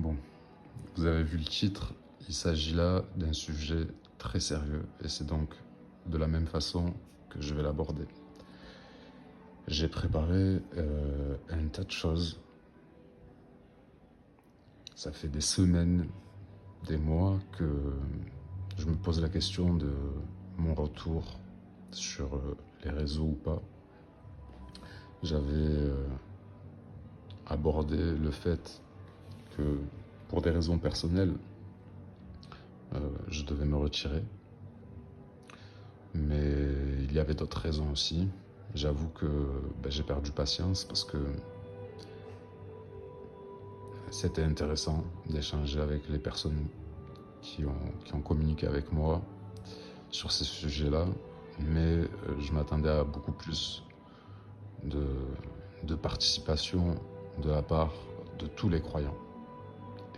Bon, vous avez vu le titre, il s'agit là d'un sujet très sérieux et c'est donc de la même façon que je vais l'aborder. J'ai préparé un tas de choses. Ça fait des semaines, des mois que je me pose la question de mon retour sur les réseaux ou pas. J'avais abordé le fait que pour des raisons personnelles, je devais me retirer. Mais il y avait d'autres raisons aussi. J'avoue que j'ai perdu patience parce que c'était intéressant d'échanger avec les personnes qui ont communiqué avec moi sur ces sujets-là, mais je m'attendais à beaucoup plus de participation de la part de tous les croyants,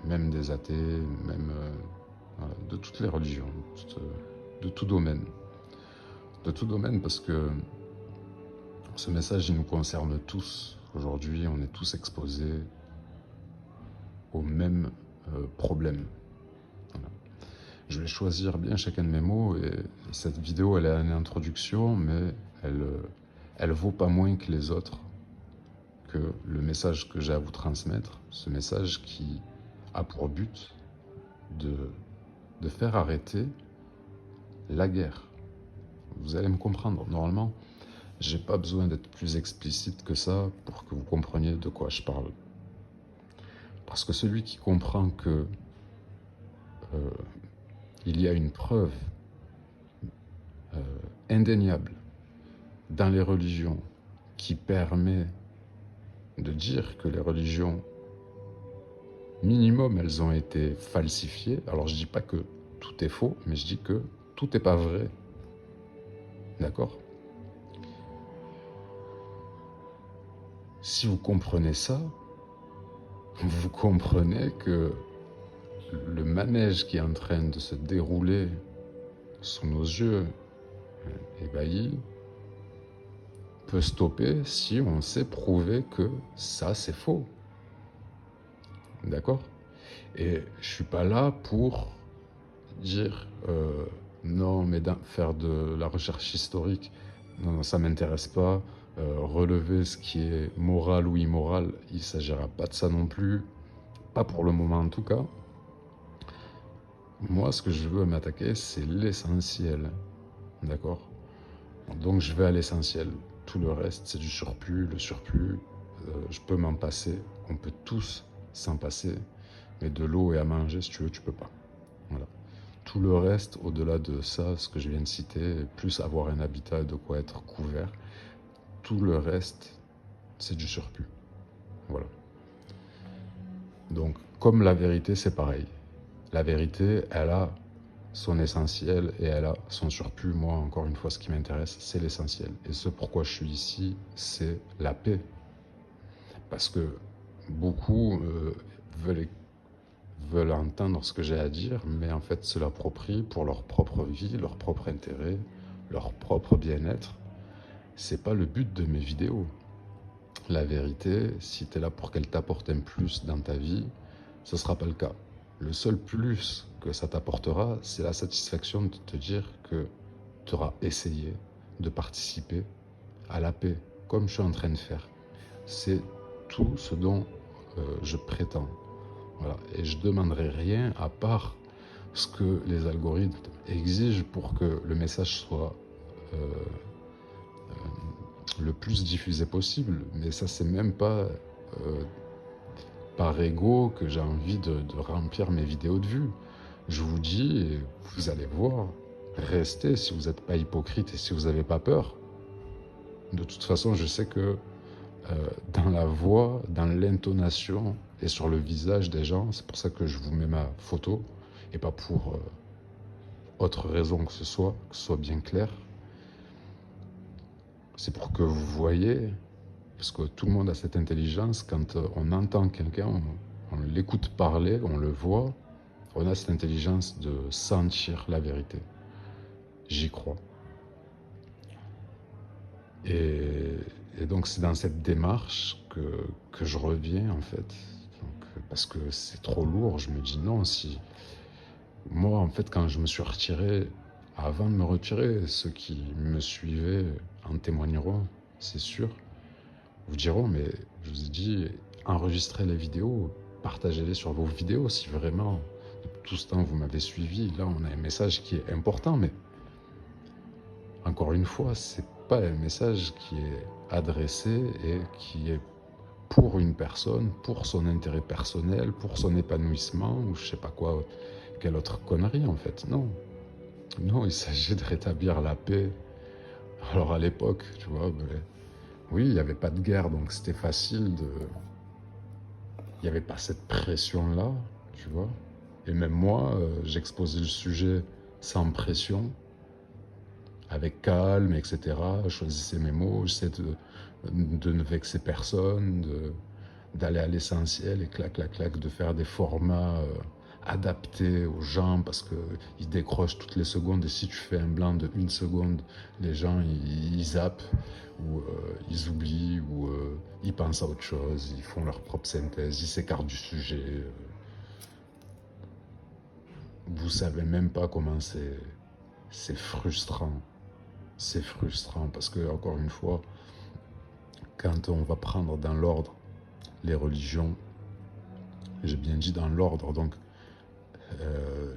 et même des athées, même voilà, de toutes les religions, de tout domaine. De tout domaine parce que ce message, il nous concerne tous. Aujourd'hui, on est tous exposés au même problème. Voilà. Je vais choisir bien chacun de mes mots et cette vidéo, elle est une introduction, mais elle vaut pas moins que les autres, que le message que j'ai à vous transmettre, ce message qui a pour but de faire arrêter la guerre. Vous allez me comprendre. Normalement, j'ai pas besoin d'être plus explicite que ça pour que vous compreniez de quoi je parle. Parce que celui qui comprend que il y a une preuve indéniable dans les religions qui permet de dire que les religions, minimum, elles ont été falsifiées. Alors je dis pas que tout est faux, mais je dis que tout n'est pas vrai. D'accord ? Si vous comprenez ça, vous comprenez que le manège qui est en train de se dérouler sous nos yeux ébahis peut stopper si on sait prouver que ça c'est faux. D'accord ? Et je suis pas là pour dire non, mais faire de la recherche historique, non, ça m'intéresse pas. Relever ce qui est moral ou immoral, il s'agira pas de ça non plus, pas pour le moment en tout cas. Moi, ce que je veux m'attaquer, c'est l'essentiel, d'accord ? Donc je vais à l'essentiel. Tout le reste, c'est du surplus. Le surplus, je peux m'en passer. On peut tous s'en passer. Mais de l'eau et à manger, si tu veux, tu peux pas. Voilà. Tout le reste, au-delà de ça, ce que je viens de citer, plus avoir un habitat, de quoi être couvert, tout le reste, c'est du surplus. Voilà. Donc, comme la vérité, c'est pareil. La vérité, elle a son essentiel et elle a son surplus. Moi, encore une fois, ce qui m'intéresse, c'est l'essentiel. Et ce pourquoi je suis ici, c'est la paix. Parce que beaucoup veulent entendre ce que j'ai à dire, mais en fait se l'approprient pour leur propre vie, leur propre intérêt, leur propre bien-être. C'est pas le but de mes vidéos. La vérité, si tu es là pour qu'elle t'apporte un plus dans ta vie, ce sera pas le cas. Le seul plus que ça t'apportera, c'est la satisfaction de te dire que tu auras essayé de participer à la paix, comme je suis en train de faire. C'est tout ce dont je prétends. Voilà. Et je ne demanderai rien à part ce que les algorithmes exigent pour que le message soit le plus diffusé possible. Mais ça, c'est même pas par ego que j'ai envie de remplir mes vidéos de vues. Je vous dis, et vous allez voir, restez si vous n'êtes pas hypocrite et si vous n'avez pas peur. De toute façon, je sais que dans la voix, dans l'intonation et sur le visage des gens, c'est pour ça que je vous mets ma photo et pas pour autre raison que ce soit bien clair. C'est pour que vous voyez, parce que tout le monde a cette intelligence, quand on entend quelqu'un, on l'écoute parler, on le voit, on a cette intelligence de sentir la vérité. J'y crois. Et donc c'est dans cette démarche que je reviens en fait. Donc, parce que c'est trop lourd, je me dis non, si... Moi, en fait, quand je me suis retiré, avant de me retirer, ceux qui me suivaient en témoigneront, c'est sûr. Vous diront, mais je vous ai dit, enregistrez les vidéos, partagez-les sur vos vidéos si vraiment tout ce temps vous m'avez suivi. Là, on a un message qui est important, mais encore une fois, c'est pas un message qui est adressé et qui est pour une personne, pour son intérêt personnel, pour son épanouissement, ou je sais pas quoi, quelle autre connerie en fait. Non, non, il s'agit de rétablir la paix. Alors à l'époque, tu vois, oui, il n'y avait pas de guerre, donc c'était facile de... Il n'y avait pas cette pression-là, tu vois. Et même moi, j'exposais le sujet sans pression, avec calme, etc. Je choisissais mes mots, j'essayais de ne vexer personne, d'aller à l'essentiel et clac, clac, clac, de faire des formats adaptés aux gens parce qu'ils décrochent toutes les secondes et si tu fais un blanc de 1 seconde, les gens ils zappent ou ils oublient ou ils pensent à autre chose, ils font leur propre synthèse, ils s'écartent du sujet. Vous savez même pas comment c'est frustrant. C'est frustrant parce que, encore une fois, quand on va prendre dans l'ordre les religions, j'ai bien dit dans l'ordre, donc euh,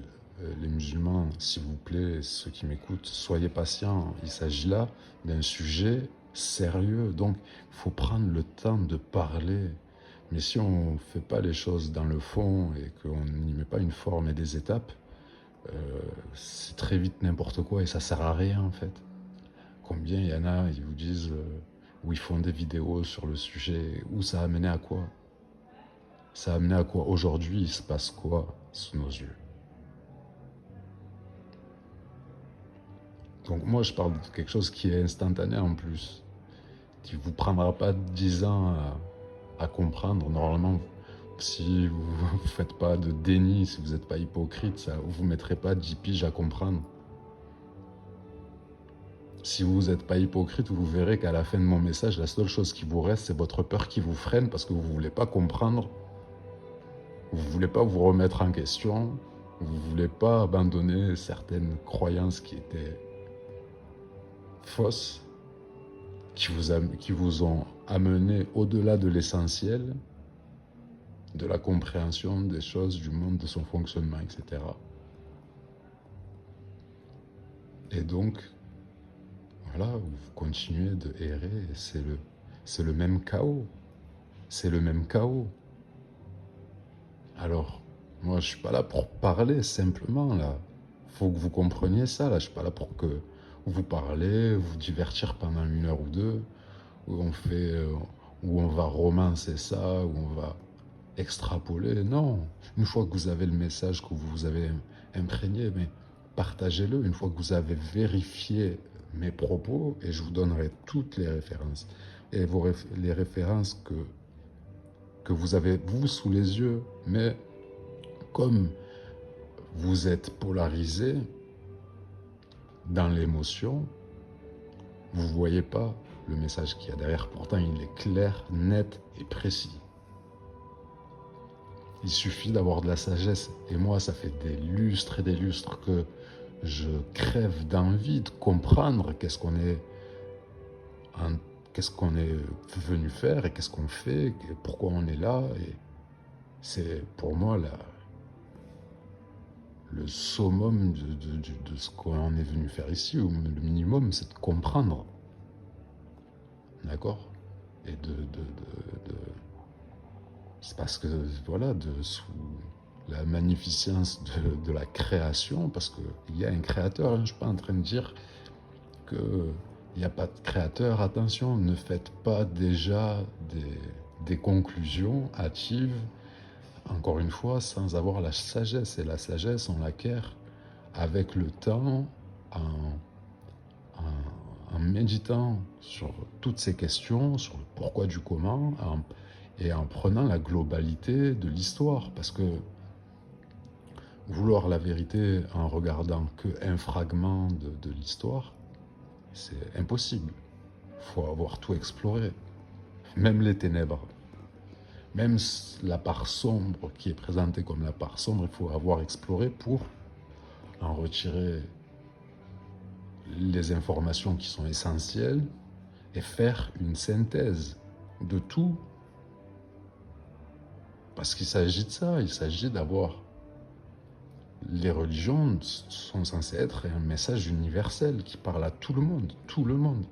les musulmans, s'il vous plaît, ceux qui m'écoutent, soyez patients. Il s'agit là d'un sujet sérieux, donc il faut prendre le temps de parler. Mais si on ne fait pas les choses dans le fond et qu'on n'y met pas une forme et des étapes, c'est très vite n'importe quoi et ça sert à rien en fait. Combien il y en a, ils vous disent, où ils font des vidéos sur le sujet, où ça a amené à quoi? Ça a amené à quoi? Aujourd'hui, il se passe quoi sous nos yeux? Donc moi, je parle de quelque chose qui est instantané en plus, qui ne vous prendra pas 10 ans à comprendre. Normalement, si vous ne faites pas de déni, si vous n'êtes pas hypocrite, ça ne vous mettrez pas 10 piges à comprendre. Si vous n'êtes pas hypocrite, vous verrez qu'à la fin de mon message, la seule chose qui vous reste, c'est votre peur qui vous freine parce que vous ne voulez pas comprendre, vous ne voulez pas vous remettre en question, vous ne voulez pas abandonner certaines croyances qui étaient fausses, qui vous ont amené au-delà de l'essentiel, de la compréhension des choses, du monde, de son fonctionnement, etc. Et donc, voilà, vous continuez de errer, c'est le même chaos. C'est le même chaos. Alors, moi, je suis pas là pour parler simplement, là. Faut que vous compreniez ça, là. Je suis pas là pour que vous parlez, vous divertir pendant 1 heure ou 2, où on va romancer ça, où on va extrapoler. Non. Une fois que vous avez le message que vous avez imprégné, mais partagez-le. Une fois que vous avez vérifié mes propos, et je vous donnerai toutes les références. Et les références que vous avez, vous, sous les yeux, mais comme vous êtes polarisé dans l'émotion, vous ne voyez pas le message qu'il y a derrière. Pourtant, il est clair, net et précis. Il suffit d'avoir de la sagesse. Et moi, ça fait des lustres et des lustres que je crève d'envie de comprendre qu'est-ce qu'on est venu faire et qu'est-ce qu'on fait, pourquoi on est là. Et c'est pour moi le summum de ce qu'on est venu faire ici, ou le minimum, c'est de comprendre. D'accord? Et c'est parce que, voilà, sous la magnificence de la création, parce qu'il y a un créateur, hein, je ne suis pas en train de dire qu'il n'y a pas de créateur. Attention, ne faites pas déjà des conclusions hâtives, encore une fois, sans avoir la sagesse. Et la sagesse, on l'acquiert avec le temps, en méditant sur toutes ces questions, sur le pourquoi du comment, et en prenant la globalité de l'histoire. Parce que vouloir la vérité en regardant qu'un fragment de l'histoire, c'est impossible. Il faut avoir tout exploré, même les ténèbres. Même la part sombre qui est présentée comme la part sombre, il faut avoir exploré pour en retirer les informations qui sont essentielles et faire une synthèse de tout. Parce qu'il s'agit de ça, il s'agit d'avoir... Les religions sont censées être un message universel qui parle à tout le monde, tout le monde.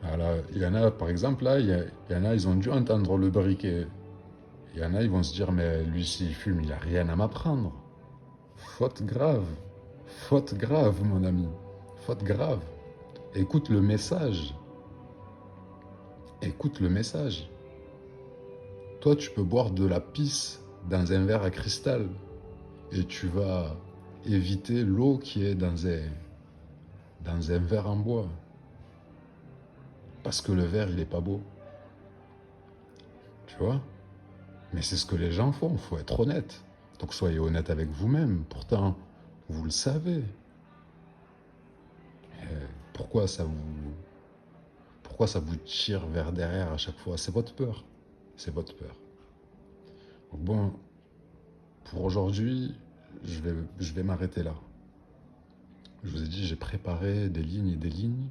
Voilà, il y en a, par exemple, là, il y en a, ils ont dû entendre le briquet. Il y en a, ils vont se dire, mais lui, s'il fume, il n'a rien à m'apprendre. Faute grave, mon ami, faute grave. Écoute le message, écoute le message. Toi, tu peux boire de la pisse dans un verre à cristal et tu vas éviter l'eau qui est dans un verre en bois. Parce que le verre, il n'est pas beau. Tu vois? Mais c'est ce que les gens font, il faut être honnête. Donc soyez honnête avec vous-même. Pourtant, vous le savez. Pourquoi ça vous, pourquoi ça vous tire vers derrière à chaque fois? C'est votre peur. C'est votre peur. Donc bon, pour aujourd'hui, je vais m'arrêter là. Je vous ai dit, j'ai préparé des lignes et des lignes.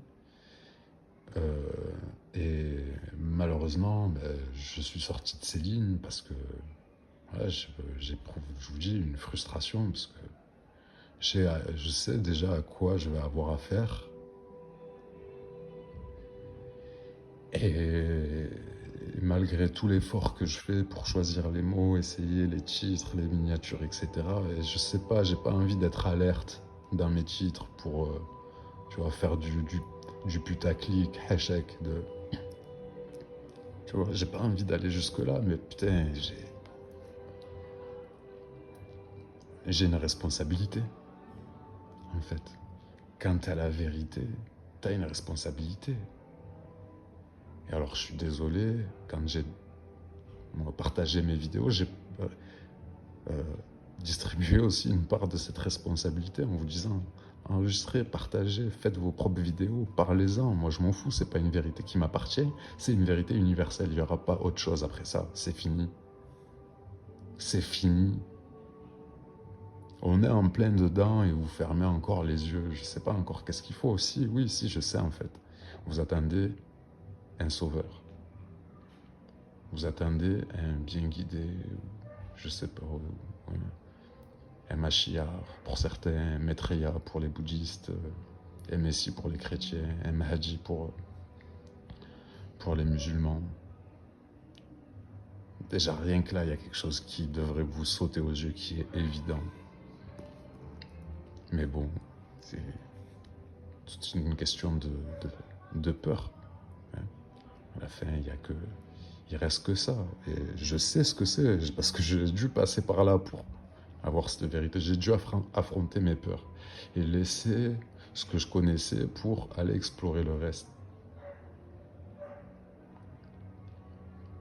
Et malheureusement, ben, je suis sorti de ces lignes parce que voilà, j'éprouve, je vous dis, une frustration parce que je sais déjà à quoi je vais avoir affaire. Et malgré tout l'effort que je fais pour choisir les mots, essayer les titres, les miniatures, etc., et je sais pas, j'ai pas envie d'être alerte dans mes titres pour, tu vois, faire du putaclic, hashtag de... Tu vois, j'ai pas envie d'aller jusque-là, mais putain, j'ai une responsabilité, en fait. Quand t'as la vérité, t'as une responsabilité. Et alors, je suis désolé, quand j'ai partagé mes vidéos, j'ai distribué aussi une part de cette responsabilité en vous disant enregistrez, partagez, faites vos propres vidéos, parlez-en. Moi, je m'en fous, c'est pas une vérité qui m'appartient, c'est une vérité universelle. Il n'y aura pas autre chose après ça. C'est fini. C'est fini. On est en plein dedans et vous fermez encore les yeux. Je sais pas encore qu'est-ce qu'il faut aussi. Oui, si, je sais en fait. Vous attendez un sauveur. Vous attendez un bien guidé, je sais pas, un Mashiach pour certains, un Maitreya pour les bouddhistes, un Messie pour les chrétiens, un Mahdi pour les musulmans. Déjà, rien que là, il y a quelque chose qui devrait vous sauter aux yeux, qui est évident. Mais bon, c'est toute une question de peur. Hein. À la fin, il reste que ça. Et je sais ce que c'est, parce que j'ai dû passer par là pour avoir cette vérité. J'ai dû affronter mes peurs et laisser ce que je connaissais pour aller explorer le reste.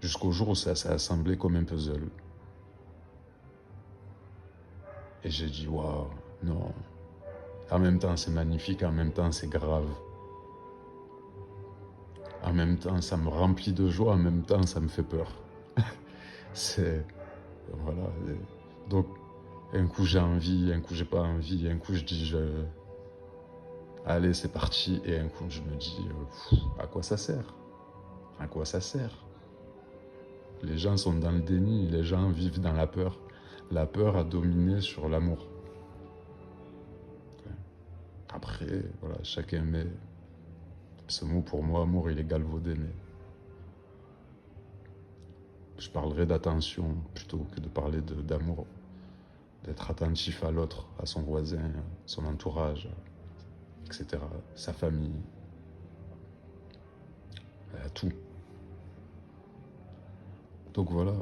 Jusqu'au jour où ça s'est assemblé comme un puzzle. Et j'ai dit, waouh, non. En même temps, c'est magnifique, en même temps, c'est grave. En même temps, ça me remplit de joie, en même temps, ça me fait peur. C'est... Voilà. Donc, un coup j'ai envie, un coup j'ai pas envie, un coup je dis, allez, c'est parti, et un coup je me dis, à quoi ça sert? À quoi ça sert? Les gens sont dans le déni, les gens vivent dans la peur. La peur a dominé sur l'amour. Après, voilà, chacun met ce mot. Pour moi, amour, il est galvaudé, mais je parlerai d'attention plutôt que de parler d'amour. D'être attentif à l'autre, à son voisin, son entourage, etc. Sa famille, à tout. Donc voilà,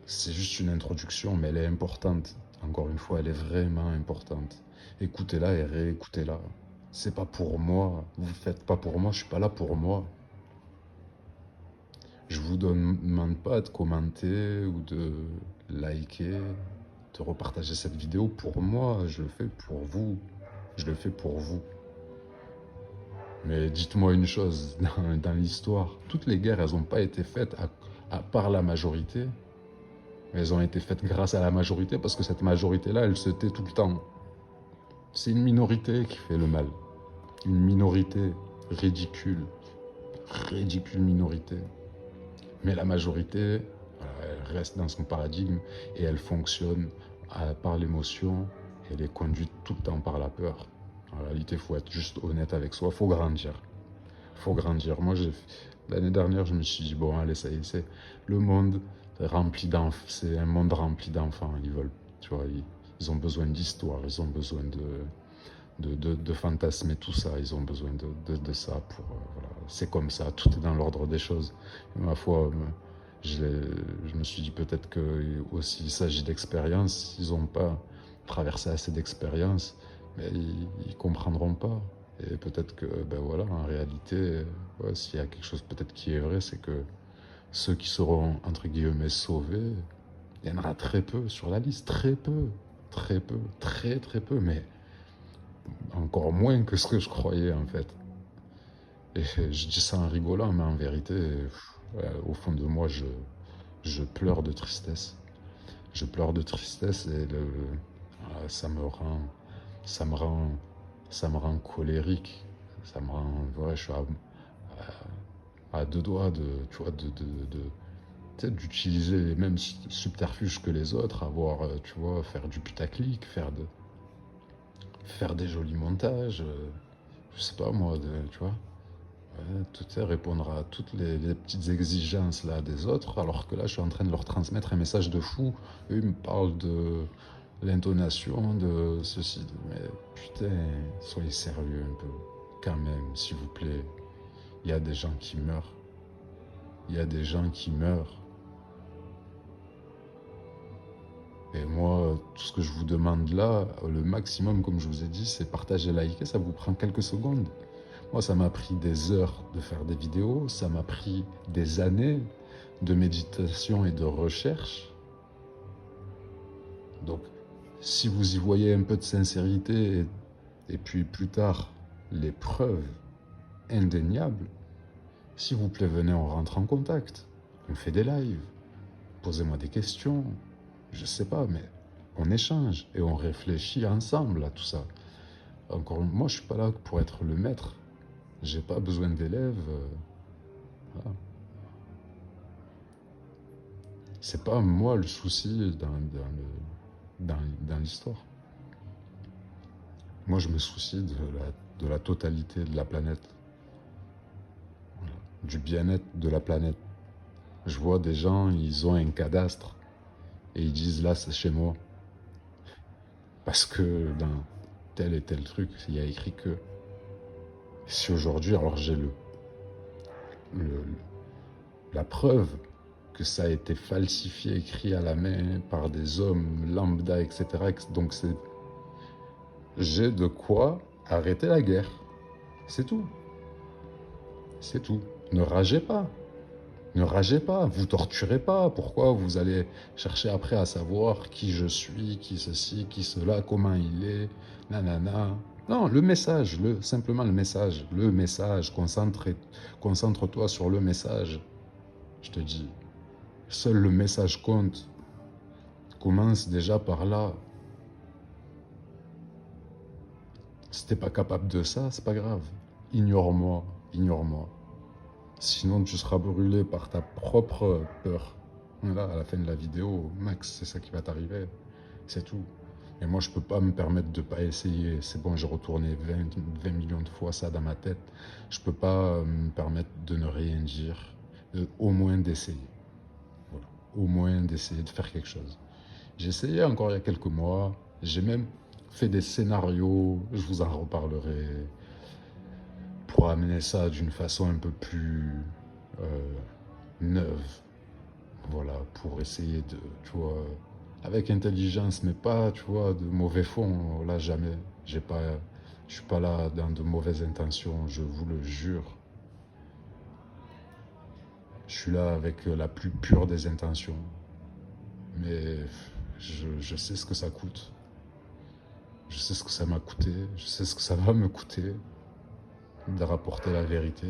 c'est juste une introduction, mais elle est importante. Encore une fois, elle est vraiment importante. Écoutez-la et réécoutez-la. C'est pas pour moi, vous le faites pas pour moi, je suis pas là pour moi. Je vous demande pas de commenter ou de liker, de repartager cette vidéo pour moi, je le fais pour vous. je le fais pour vous. Mais dites-moi une chose, dans l'histoire, toutes les guerres, elles n'ont pas été faites par la majorité, mais elles ont été faites grâce à la majorité, parce que cette majorité-là, elle se tait tout le temps. C'est une minorité qui fait le mal. Une minorité ridicule, ridicule minorité. Mais la majorité, voilà, elle reste dans son paradigme et elle fonctionne par l'émotion et elle est conduite tout le temps par la peur. En réalité, il faut être juste honnête avec soi, il faut grandir. Il faut grandir. Moi, l'année dernière, je me suis dit, bon, allez, ça y est, c'est le monde rempli d'enfants, c'est un monde rempli d'enfants. Ils veulent, tu vois, ils ont besoin d'histoire, ils ont besoin de fantasmer tout ça, ils ont besoin de ça pour, voilà. C'est comme ça, tout est dans l'ordre des choses. Et ma foi, je me suis dit peut-être que aussi il s'agit d'expérience, ils n'ont pas traversé assez d'expériences, mais ils comprendront pas. Et peut-être que, ben voilà, en réalité, ouais, s'il y a quelque chose peut-être qui est vrai, c'est que ceux qui seront, entre guillemets, sauvés, il y en aura très peu sur la liste, très peu, très peu, très très peu, mais encore moins que ce que je croyais en fait. Et je dis ça en rigolant, mais en vérité, ouais, au fond de moi, je pleure de tristesse. Je pleure de tristesse et ça me rend, ça me rend, ça me rend colérique. Ça me rend, ouais, je suis à deux doigts de, tu vois, peut-être d'utiliser les mêmes subterfuges que les autres, avoir, tu vois, faire du putaclic, faire des jolis montages, je sais pas moi, tu vois. Ouais, tout est répondre à toutes les petites exigences là des autres, alors que là je suis en train de leur transmettre un message de fou. Eux ils me parlent de l'intonation, de ceci. Mais putain, soyez sérieux un peu, quand même, s'il vous plaît. Il y a des gens qui meurent. Il y a des gens qui meurent. Et moi, tout ce que je vous demande là, le maximum, comme je vous ai dit, c'est partager, liker. Ça vous prend quelques secondes. Moi, ça m'a pris des heures de faire des vidéos, ça m'a pris des années de méditation et de recherche. Donc, si vous y voyez un peu de sincérité et puis plus tard, les preuves indéniables, s'il vous plaît, venez, on rentre en contact. On fait des lives. Posez-moi des questions. Je sais pas, mais on échange et on réfléchit ensemble à tout ça. Encore, moi, je suis pas là pour être le maître. J'ai pas besoin d'élèves. Voilà. C'est pas moi le souci dans l'histoire. Moi, je me soucie de la totalité de la planète, voilà, du bien-être de la planète. Je vois des gens, ils ont un cadastre et ils disent là, c'est chez moi. Parce que dans tel et tel truc, il y a écrit que. Si aujourd'hui, alors j'ai le- la preuve que ça a été falsifié, écrit à la main par des hommes lambda, etc. Donc j'ai de quoi arrêter la guerre. C'est tout. C'est tout. Ne ragez pas. Ne ragez pas. Vous torturez pas. Pourquoi vous allez chercher après à savoir qui je suis, qui ceci, qui cela, comment il est, nanana. Non, le message, simplement le message. Le message. Concentre-toi sur le message. Je te dis. Seul le message compte. Commence déjà par là. Si t'es pas capable de ça, c'est pas grave. Ignore-moi, ignore-moi. Sinon, tu seras brûlé par ta propre peur. Là, à la fin de la vidéo, Max, c'est ça qui va t'arriver. C'est tout. Et moi, je peux pas me permettre de pas essayer. C'est bon, j'ai retourné 20 millions de fois ça dans ma tête. Je peux pas me permettre de ne rien dire. Au moins d'essayer. Voilà. Au moins d'essayer de faire quelque chose. J'ai essayé encore il y a quelques mois. J'ai même fait des scénarios. Je vous en reparlerai pour amener ça d'une façon un peu plus neuve. Voilà, pour essayer de, tu vois, avec intelligence, mais pas, tu vois, de mauvais fond. Là, jamais. Je suis pas là dans de mauvaises intentions, je vous le jure. Je suis là avec la plus pure des intentions. Mais je sais ce que ça coûte. Je sais ce que ça m'a coûté, je sais ce que ça va me coûter de rapporter la vérité.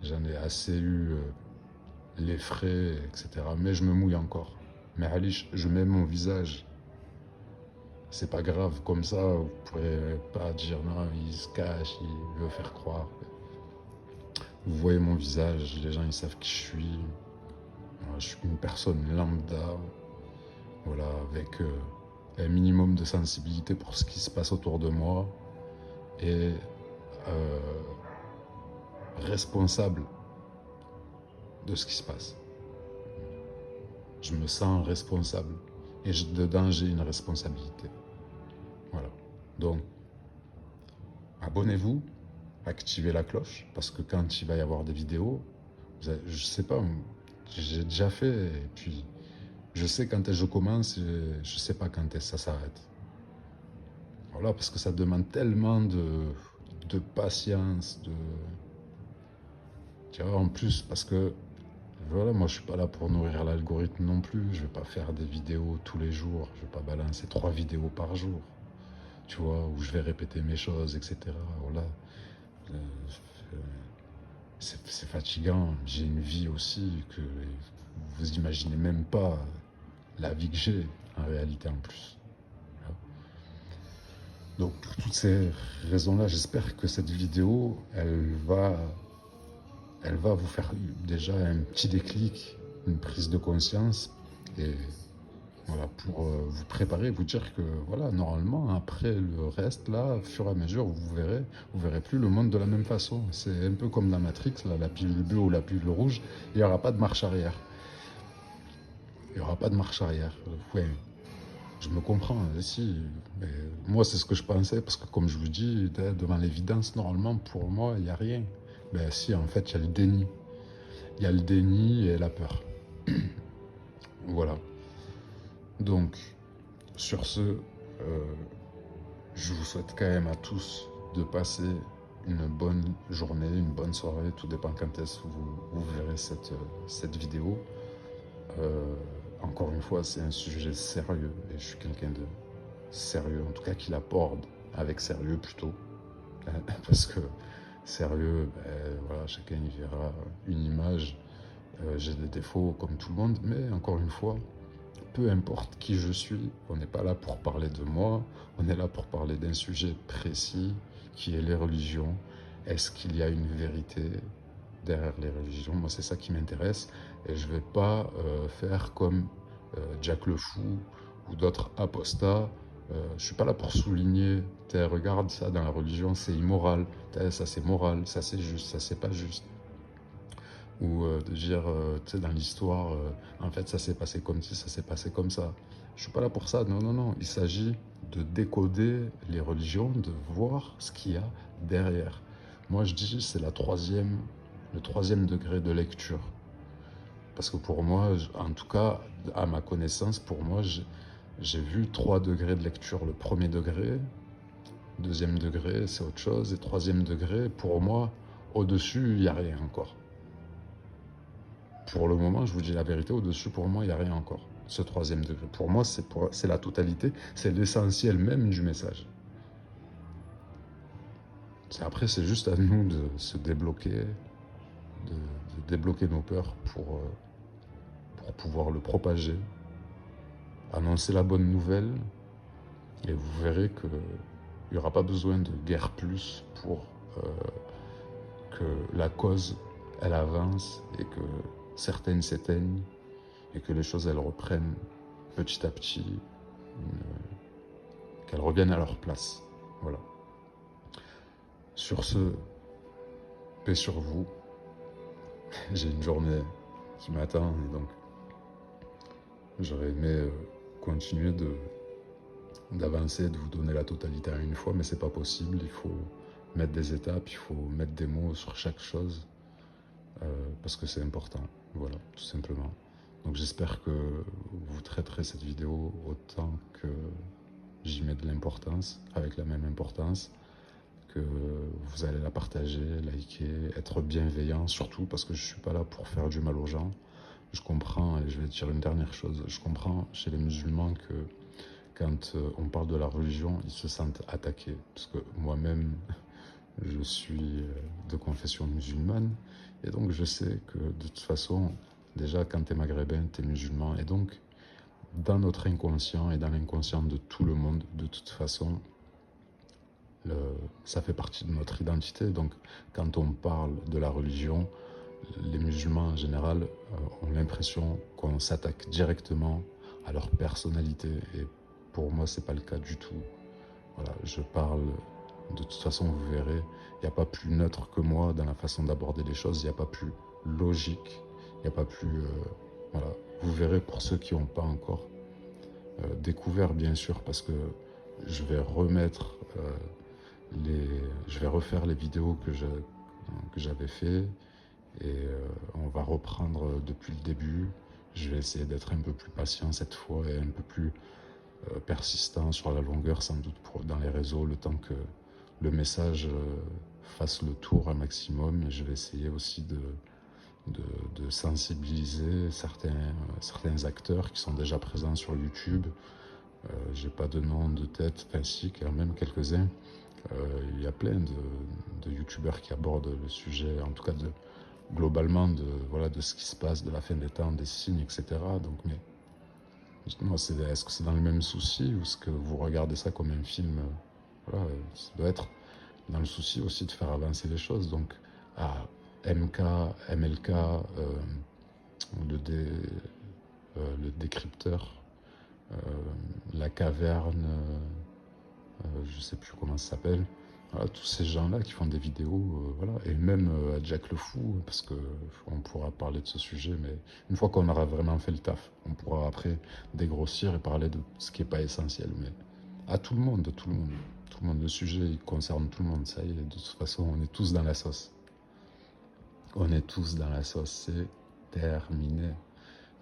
J'en ai assez eu les frais, etc. Mais je me mouille encore. Mais Alish, je mets mon visage. C'est pas grave, comme ça, vous pourrez pas dire non, il se cache, il veut faire croire. Vous voyez mon visage, les gens ils savent qui je suis. Moi, je suis une personne lambda, voilà, avec un minimum de sensibilité pour ce qui se passe autour de moi et euh, responsable de ce qui se passe. Je me sens responsable et dedans j'ai une responsabilité. Voilà. Donc, abonnez-vous, activez la cloche parce que quand il va y avoir des vidéos, je sais pas, j'ai déjà fait et puis je sais quand je commence et je sais pas quand ça s'arrête. Voilà, parce que ça demande tellement de patience, tu vois, en plus, parce que voilà, moi je suis pas là pour nourrir l'algorithme non plus. Je vais pas faire des vidéos tous les jours. Je vais pas balancer 3 vidéos par jour, tu vois, où je vais répéter mes choses, etc. Voilà. Euh, c'est fatigant. J'ai une vie aussi que vous imaginez même pas la vie que j'ai en réalité en plus. Donc pour toutes ces raisons-là, j'espère que cette vidéo, elle va vous faire déjà un petit déclic, une prise de conscience et voilà, pour vous préparer, vous dire que voilà, normalement, après le reste, là, au fur et à mesure, vous verrez plus le monde de la même façon. C'est un peu comme dans Matrix, là, la pilule bleue ou la pilule rouge, il n'y aura pas de marche arrière. Il n'y aura pas de marche arrière. Ouais, je me comprends, si. Mais moi, c'est ce que je pensais, parce que comme je vous dis, devant l'évidence, normalement, pour moi, il n'y a rien. Ben si, en fait, il y a le déni. Il y a le déni et la peur. Voilà. Donc, sur ce, je vous souhaite quand même à tous de passer une bonne journée, une bonne soirée, tout dépend quand est-ce que vous verrez cette vidéo. Encore une fois, c'est un sujet sérieux et je suis quelqu'un de sérieux, en tout cas qui l'aborde avec sérieux plutôt. Parce que sérieux, ben, voilà, chacun y verra une image. J'ai des défauts comme tout le monde, mais encore une fois, peu importe qui je suis, on n'est pas là pour parler de moi, on est là pour parler d'un sujet précis qui est les religions. Est-ce qu'il y a une vérité derrière les religions? Moi, c'est ça qui m'intéresse et je ne vais pas faire comme Jack le Fou ou d'autres apostats. Je ne suis pas là pour souligner, regarde ça dans la religion, c'est immoral, ça c'est moral, ça c'est juste, ça c'est pas juste ou de dire, tu sais, dans l'histoire, en fait, ça s'est passé comme ci, ça s'est passé comme ça. Je suis pas là pour ça, non, non, non. Il s'agit de décoder les religions, de voir ce qu'il y a derrière. Moi, je dis, c'est le troisième degré de lecture. Parce que pour moi, en tout cas, à ma connaissance, pour moi, j'ai vu 3 degrés de lecture. Le premier degré, deuxième degré, c'est autre chose. Et troisième degré, pour moi, au-dessus, il n'y a rien encore. Pour le moment, je vous dis la vérité, au-dessus, pour moi, il n'y a rien encore. Ce troisième degré, pour moi, c'est la totalité, c'est l'essentiel même du message. Après, c'est juste à nous de se débloquer, de débloquer nos peurs pour pouvoir le propager, annoncer la bonne nouvelle, et vous verrez qu'il n'y aura pas besoin de guerre plus pour que la cause, elle avance et que certaines s'éteignent et que les choses, elles reprennent petit à petit, qu'elles reviennent à leur place. Voilà. Sur ce, paix sur vous. J'ai une journée qui m'attend et donc j'aurais aimé continuer d'avancer, de vous donner la totalité à une fois, mais c'est pas possible. Il faut mettre des étapes, il faut mettre des mots sur chaque chose parce que c'est important. Voilà, tout simplement. Donc j'espère que vous traiterez cette vidéo autant que j'y mets de l'importance, avec la même importance, que vous allez la partager, liker, être bienveillant, surtout parce que je ne suis pas là pour faire du mal aux gens. Je comprends, et je vais dire une dernière chose, je comprends chez les musulmans que quand on parle de la religion, ils se sentent attaqués. Parce que moi-même, je suis de confession musulmane, et donc je sais que de toute façon, déjà quand tu es maghrébin, tu es musulman, et donc dans notre inconscient et dans l'inconscient de tout le monde, de toute façon, ça fait partie de notre identité. Donc quand on parle de la religion, les musulmans en général ont l'impression qu'on s'attaque directement à leur personnalité, et pour moi c'est pas le cas du tout. Voilà, je parle, de toute façon vous verrez, il n'y a pas plus neutre que moi dans la façon d'aborder les choses, il n'y a pas plus logique, il n'y a pas plus... voilà, vous verrez pour ceux qui n'ont pas encore découvert, bien sûr, parce que je vais remettre je vais refaire les vidéos que j'avais fait, et on va reprendre depuis le début. Je vais essayer d'être un peu plus patient cette fois et un peu plus persistant sur la longueur, sans doute dans les réseaux, le temps que le message fasse le tour un maximum. Et je vais essayer aussi de sensibiliser certains acteurs qui sont déjà présents sur YouTube. J'ai pas de nom de tête, enfin si, quand même quelques-uns. Il y a plein de youtubeurs qui abordent le sujet, en tout cas globalement voilà, de ce qui se passe, de la fin des temps, des signes, etc. Donc, mais justement, est-ce que c'est dans le même souci, ou est-ce que vous regardez ça comme un film? Voilà, ça doit être dans le souci aussi de faire avancer les choses. Donc, MK, MLK, le, dé, le décrypteur, la caverne, je sais plus comment ça s'appelle. Voilà, tous ces gens-là qui font des vidéos, voilà, et même Jack le Fou, parce que on pourra parler de ce sujet, mais une fois qu'on aura vraiment fait le taf, on pourra après dégrossir et parler de ce qui n'est pas essentiel. Mais à tout le monde, tout le monde, tout le monde, le sujet il concerne tout le monde, ça y est, de toute façon, on est tous dans la sauce. On est tous dans la sauce, c'est terminé.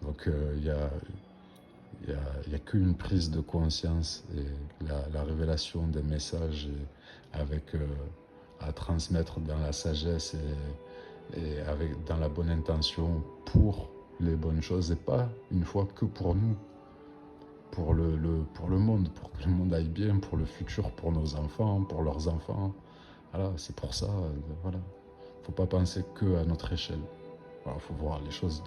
Donc il y a qu'une prise de conscience et la révélation des messages avec, à transmettre dans la sagesse et dans la bonne intention pour les bonnes choses, et pas une fois que pour nous, pour le monde, pour que le monde aille bien, pour le futur, pour nos enfants, pour leurs enfants. Voilà, c'est pour ça, voilà. Faut pas penser que à notre échelle. Voilà, faut voir les choses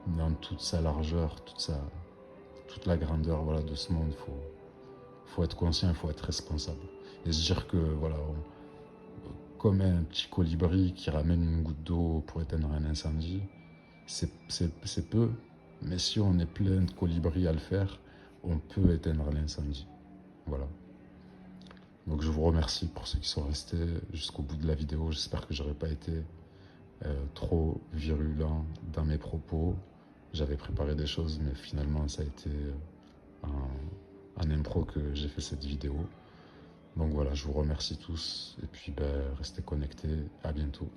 dans toute sa largeur, toute la grandeur, voilà, de ce monde. Faut être conscient, il faut être responsable. Et se dire que, voilà, comme un petit colibri qui ramène une goutte d'eau pour éteindre un incendie, c'est peu, mais si on est plein de colibris à le faire, on peut éteindre l'incendie. Voilà. Donc je vous remercie pour ceux qui sont restés jusqu'au bout de la vidéo. J'espère que j'aurais pas été trop virulent dans mes propos. J'avais préparé des choses, mais finalement ça a été en impro que j'ai fait cette vidéo. Donc voilà, je vous remercie tous, et puis restez connectés, à bientôt.